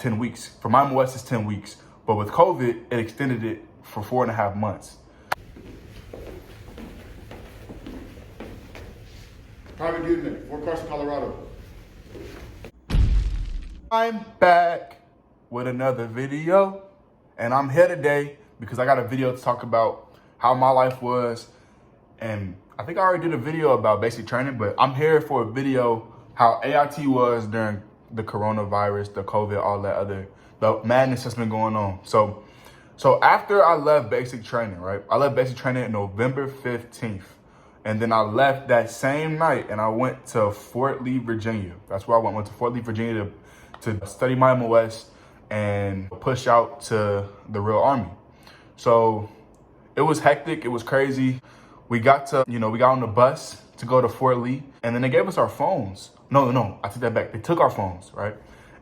10 weeks. For my MOS, it's 10 weeks. But with COVID, it extended it for 4.5 months. Private unit, Fort Carson, Colorado. I'm back with another video, and I'm here today because I got a video to talk about how my life was. And I think I already did a video about basic training, but I'm here for a video how AIT was during the coronavirus, the COVID, all that the madness that's been going on. So after I left basic training, right? I left basic training November 15th. And then I left that same night and I went to Fort Lee, Virginia. That's where I went to Fort Lee, Virginia to study my MOS and push out to the real army. So it was hectic, it was crazy. We got on the bus to go to Fort Lee, and then they gave us our phones. No, I take that back. They took our phones, right?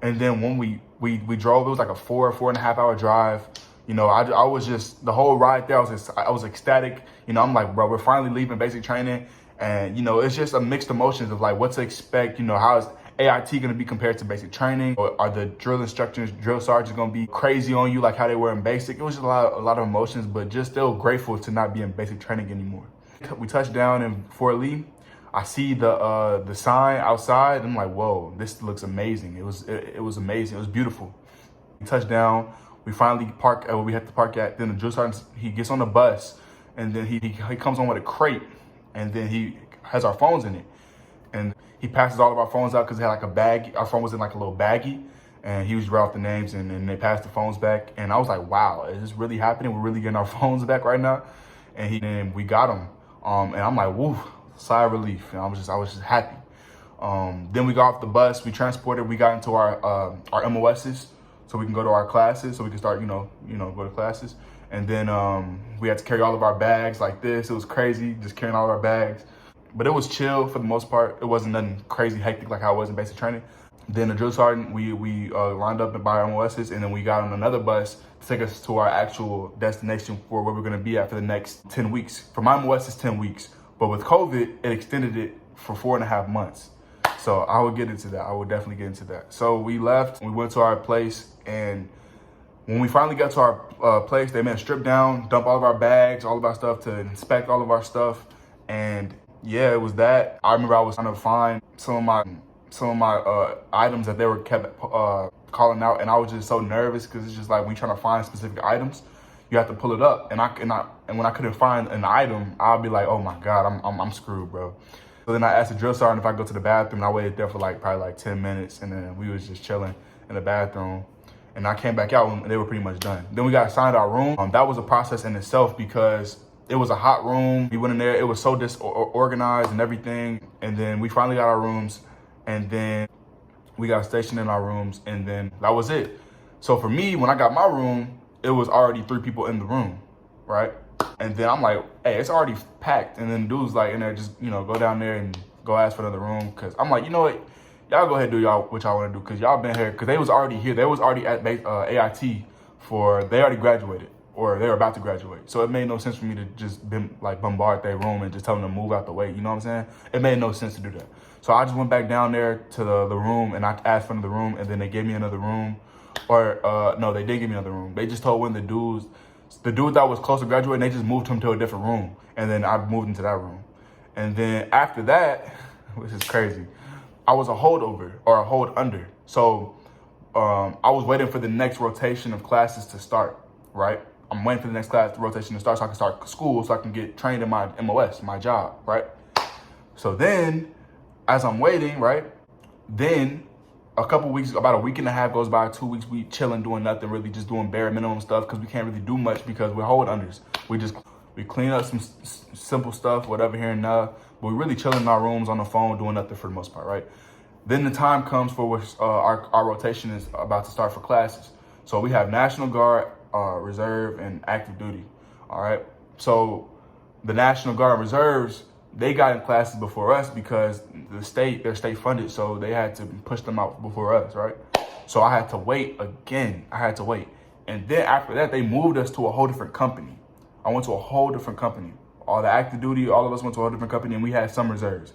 And then when we drove, it was like a 4.5 hour drive. I was just, the whole ride there, I was ecstatic. I'm like, bro, we're finally leaving basic training. And, it's just a mixed emotions of like what to expect. How is AIT going to be compared to basic training? Or are the drill instructors, drill sergeants going to be crazy on you like how they were in basic? It was just a lot of emotions, but just still grateful to not be in basic training anymore. We touched down in Fort Lee. I see the sign outside. I'm like, whoa, this looks amazing. It was amazing. It was beautiful. We touched down. We finally park where we had to park at. Then the drill sergeant, he gets on the bus, and then he comes on with a crate, and then he has our phones in it. And he passes all of our phones out because it had like a bag. Our phone was in like a little baggie, and he was writing the names, and then they passed the phones back. And I was like, wow, is this really happening? We're really getting our phones back right now? And we got them. And I'm like, woo, sigh of relief. And I was just happy. Then we got off the bus, we transported, we got into our MOSs so we can go to our classes, so we can start, go to classes. And then we had to carry all of our bags like this. It was crazy, just carrying all of our bags. But it was chill for the most part. It wasn't nothing crazy hectic like how I was in basic training. Then the drill sergeant, we lined up by our MOSs, and then we got on another bus to take us to our actual destination for where we're gonna be at for the next 10 weeks. For my MOS, it's 10 weeks, but with COVID, it extended it for 4.5 months. So I would get into that. I would definitely get into that. So we left, we went to our place, and when we finally got to our place, they made us strip down, dump all of our bags, all of our stuff, to inspect all of our stuff. And yeah, it was that. I remember I was trying to find some of my items that they were kept calling out, and I was just so nervous because it's just like when you're trying to find specific items, you have to pull it up. And when I couldn't find an item, I'll be like, oh my God, I'm screwed, bro. So then I asked the drill sergeant if I could go to the bathroom, and I waited there for probably 10 minutes, and then we was just chilling in the bathroom. And I came back out and they were pretty much done. Then we got assigned our room. That was a process in itself because it was a hot room. We went in there, it was so disorganized and everything. And then we finally got our rooms, and then we got stationed in our rooms, and then that was it. So for me, when I got my room, it was already 3 people in the room, right? And then I'm like, hey, it's already packed. And then dude's like in there, just, go down there and go ask for another room. Cause I'm like, you know what? Y'all go ahead and do what y'all want to do, because y'all been here, because they was already here. They was already at AIT they already graduated, or they were about to graduate. So it made no sense for me to just bombard their room and just tell them to move out the way. You know what I'm saying? It made no sense to do that. So I just went back down there to the room, and I asked for another room, and then they gave me another room. Or no, they didn't give me another room. They just told one of the dude that was close to graduating, they just moved him to a different room, and then I moved into that room. And then after that, which is crazy, I was a holdover or a hold under. So I was waiting for the next rotation of classes to start, right? I'm waiting for the next rotation to start so I can start school, so I can get trained in my MOS, my job, right? So then, as I'm waiting, right, then a couple weeks, about a week and a half goes by, 2 weeks, we chilling, doing nothing, really just doing bare minimum stuff because we can't really do much because we're hold unders. We clean up some simple stuff, whatever here and there, but we really chilling in our rooms on the phone, doing nothing for the most part, right? Then the time comes for which our rotation is about to start for classes. So we have National Guard, Reserve, and active duty, all right? So the National Guard and Reserves, they got in classes before us because they're state funded, so they had to push them out before us, right? So I had to wait again. And then after that, they moved us to a whole different company. I went to a whole different company. All the active duty, all of us went to a whole different company, and we had some reserves.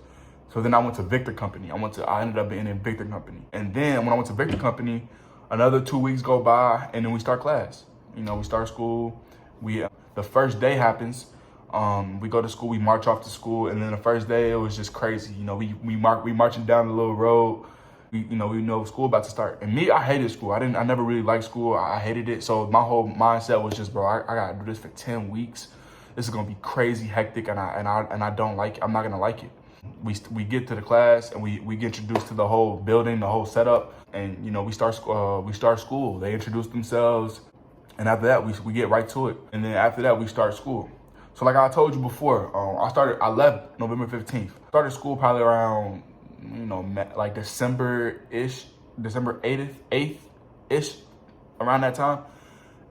So then I went to Victor Company. I ended up being in Victor Company. And then when I went to Victor Company, Another 2 weeks go by, and then we start class. You know, we start school. The first day happens. We go to school, we march off to school, and then the first day it was just crazy. You know, we marching down the little road. We know school about to start. And me, I hated school. I never really liked school. I hated it. So my whole mindset was just, bro, I gotta do this for 10 weeks. This is gonna be crazy hectic, and I don't like it. I'm not gonna like it. We get to the class, and we get introduced to the whole building, the whole setup, and you know, we start school. They introduce themselves, and after that we get right to it. And then after that we start school. So like I told you before, I left November 15th. Started school probably around, you know, like December-ish, December 8th-ish, around that time.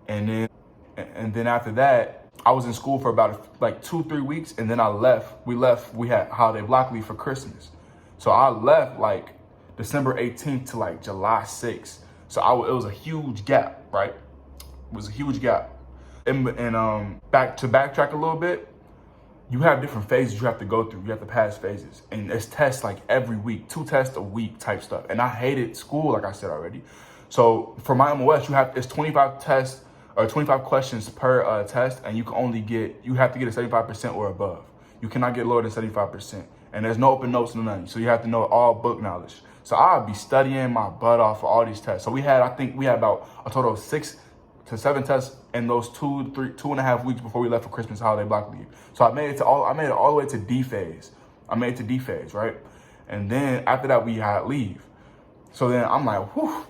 And then after that, I was in school for about like 2-3 weeks, and then I left. We had holiday block leave for Christmas. So I left like December 18th to like July 6th. So it was a huge gap, right? It was a huge gap. And backtrack a little bit, you have different phases you have to go through. You have to pass phases. And it's tests like every week, 2 tests a week type stuff. And I hated school, like I said already. So for my MOS, it's 25 tests or 25 questions per test, and you have to get a 75% or above. You cannot get lower than 75%. And there's no open notes, no nothing. So you have to know all book knowledge. So I'll be studying my butt off for all these tests. So I think we had about a total of 6 to 7 tests in those 2.5 weeks before we left for Christmas holiday block leave. So I made it all the way to D phase. I made it to D phase, right? And then after that we had leave. So then I'm like, whew,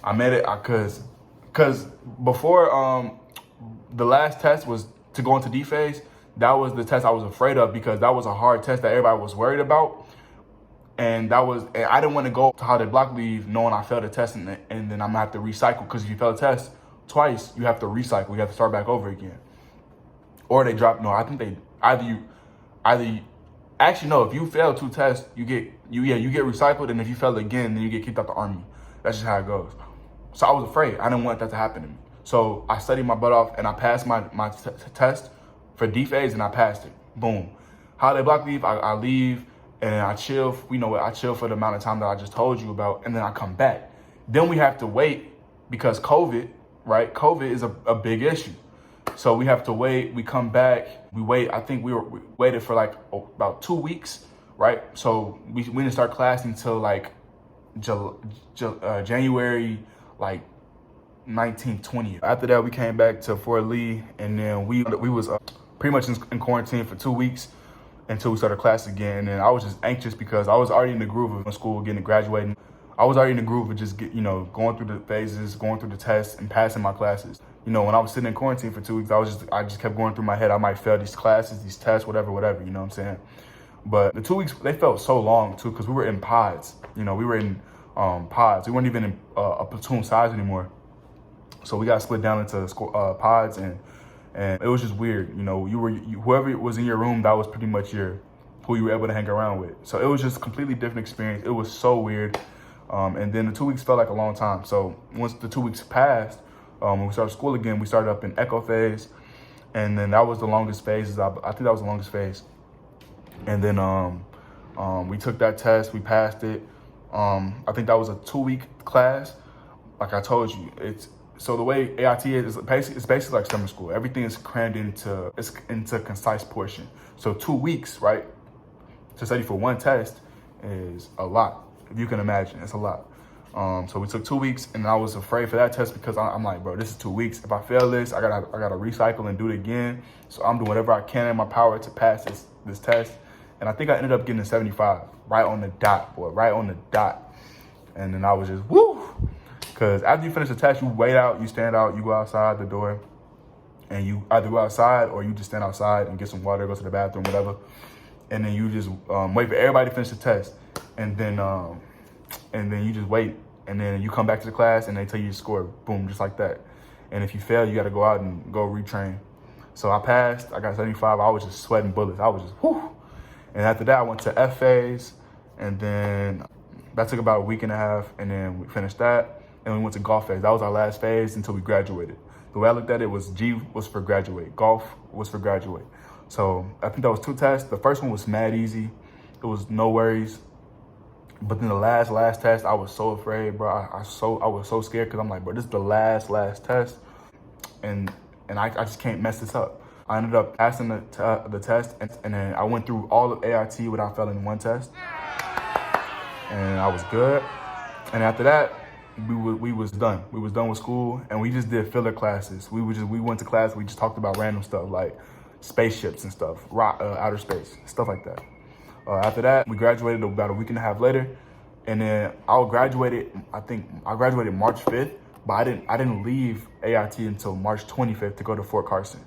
I made it because before the last test was to go into D phase. That was the test I was afraid of because that was a hard test that everybody was worried about. And I didn't want to go to holiday block leave knowing I failed a test and then I'm gonna have to recycle, because if you fail a test twice, you have to recycle. You have to start back over again. Or they drop. No, I think actually no. If you fail 2 tests, you get recycled, and if you fail again, then you get kicked out the army. That's just how it goes. So I was afraid. I didn't want that to happen to me. So I studied my butt off, and I passed my test for D phase, and I passed it. Boom. Holiday block leave. I leave and I chill. I chill for the amount of time that I just told you about, and then I come back. Then we have to wait because COVID. Right? COVID is a big issue. So we have to wait. We come back. We wait. I think we waited for like about 2 weeks, right? So we didn't start class until like January like 19th, 20th. After that, we came back to Fort Lee, and then we was pretty much in quarantine for 2 weeks until we started class again. And I was just anxious because I was already in the groove of school, getting graduating. I was already in the groove of just going through the phases, going through the tests, and passing my classes. You know, when I was sitting in quarantine for 2 weeks, I just kept going through my head. I might fail these classes, these tests, whatever. You know what I'm saying? But the 2 weeks, they felt so long too, because we were in pods. You know, we were in pods. We weren't even in a platoon size anymore. So we got split down into pods, and it was just weird. You know, whoever was in your room, that was pretty much who you were able to hang around with. So it was just a completely different experience. It was so weird. And then the 2 weeks felt like a long time. So once the 2 weeks passed, when we started school again, we started up in echo phase. And then that was the longest phase. I think that was the longest phase. And then we took that test, we passed it. I think that was a 2-week class. Like I told you, so the way AIT is it's basically like summer school. Everything is crammed into a concise portion. So 2 weeks, right, to study for one test is a lot. If you can imagine, it's a lot. So we took 2 weeks, and I was afraid for that test because I'm like, bro, this is 2 weeks. If I fail this, I gotta recycle and do it again. So I'm doing whatever I can in my power to pass this test. And I think I ended up getting a 75, right on the dot, boy, right on the dot. And then I was just woo, because after you finish the test, you wait out, you stand out, you go outside the door, and you either go outside or you just stand outside and get some water, go to the bathroom, whatever. And then you just wait for everybody to finish the test. And then you just wait, and then you come back to the class, and they tell you your score, boom, just like that. And if you fail, you got to go out and go retrain. So I passed. I got 75. I was just sweating bullets. I was just whoo. And after that, I went to F phase, and then that took about a week and a half, and then we finished that, and we went to golf phase. That was our last phase until we graduated. The way I looked at it was G was for graduate, golf was for graduate. So I think that was 2 tests. The first one was mad easy. It was no worries. But then the last test, I was so afraid, bro. I was so scared because I'm like, bro, this is the last test, and I just can't mess this up. I ended up passing the test, and then I went through all of AIT without failing one test, and I was good. And after that, we was done. We was done with school, and we just did filler classes. We went to class. We just talked about random stuff like spaceships and stuff, outer space, stuff like that. After that, we graduated about a week and a half later, and then I graduated March 5th, but I didn't leave AIT until March 25th to go to Fort Carson.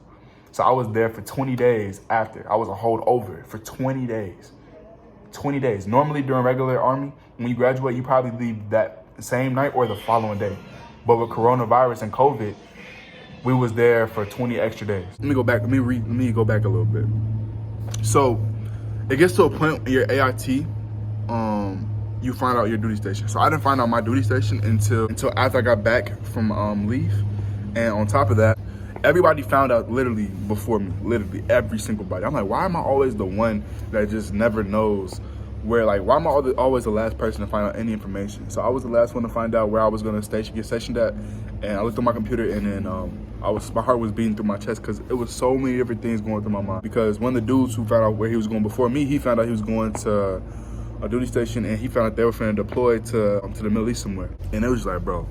So I was there for 20 days after. I was a holdover for 20 days. 20 days. Normally during regular Army, when you graduate, you probably leave that same night or the following day. But with coronavirus and COVID, we was there for 20 extra days. Let me go back. Let me go back a little bit. So it gets to a point in your AIT, you find out your duty station. So I didn't find out my duty station until after I got back from leave. And on top of that, everybody found out literally before me, literally every single body. I'm like, why am I always the one that just never knows where, like, why am I always the last person to find out any information? So I was the last one to find out where I was gonna get stationed at. And I looked on my computer, and then my heart was beating through my chest because it was so many different things going through my mind. Because one of the dudes who found out where he was going before me, he found out he was going to a duty station, and he found out they were finna deploy to the Middle East somewhere. And it was just like, bro,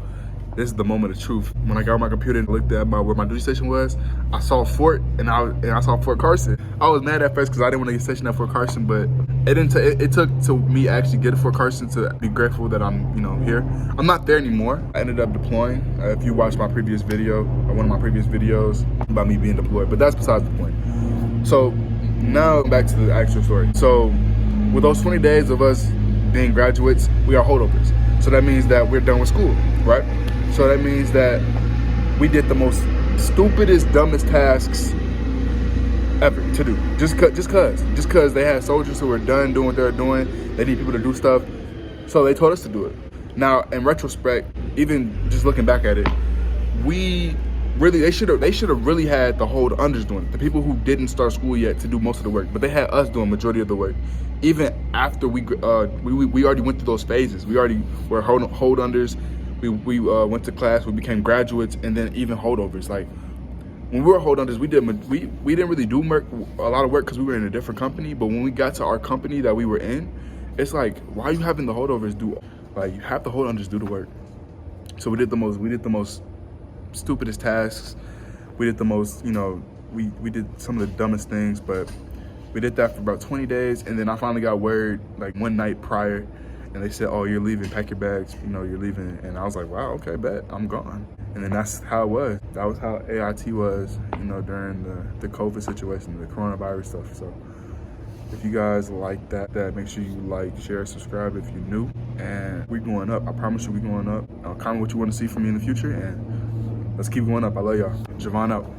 this is the moment of truth. When I got on my computer and looked at where my duty station was, I saw Fort, and I saw Fort Carson. I was mad at first because I didn't want to get stationed at Fort Carson, but it took to me actually get to Fort Carson to be grateful that I'm here. I'm not there anymore. I ended up deploying. If you watched my previous video, or one of my previous videos about me being deployed, but that's besides the point. So now back to the actual story. So with those 20 days of us being graduates, we are holdovers. So that means that we're done with school, right? So that means that we did the most stupidest, dumbest tasks ever to do. Just cause they had soldiers who were done doing what they were doing. They need people to do stuff. So they told us to do it. Now, in retrospect, even just looking back at it, they should have really had the hold unders doing it. The people who didn't start school yet to do most of the work, but they had us doing majority of the work. Even after we already went through those phases. We already were hold unders. We went to class. We became graduates, and then even holdovers. Like when we were hold unders, we didn't really do a lot of work because we were in a different company. But when we got to our company that we were in, it's like, why are you having the holdovers do? Like, you have the hold unders do the work. So we did the most stupidest tasks. We did the most, we did some of the dumbest things, but we did that for about 20 days. And then I finally got word like one night prior, and they said, oh, you're leaving, pack your bags, you're leaving. And I was like, wow, okay, bet, I'm gone. And then that's how it was. That was how AIT was, during the COVID situation, the coronavirus stuff. So if you guys like that, make sure you like, share, subscribe if you're new. And we're going up. I promise you we're going up. Comment what you want to see from me in the future, and let's keep going up. I love y'all. Javon out.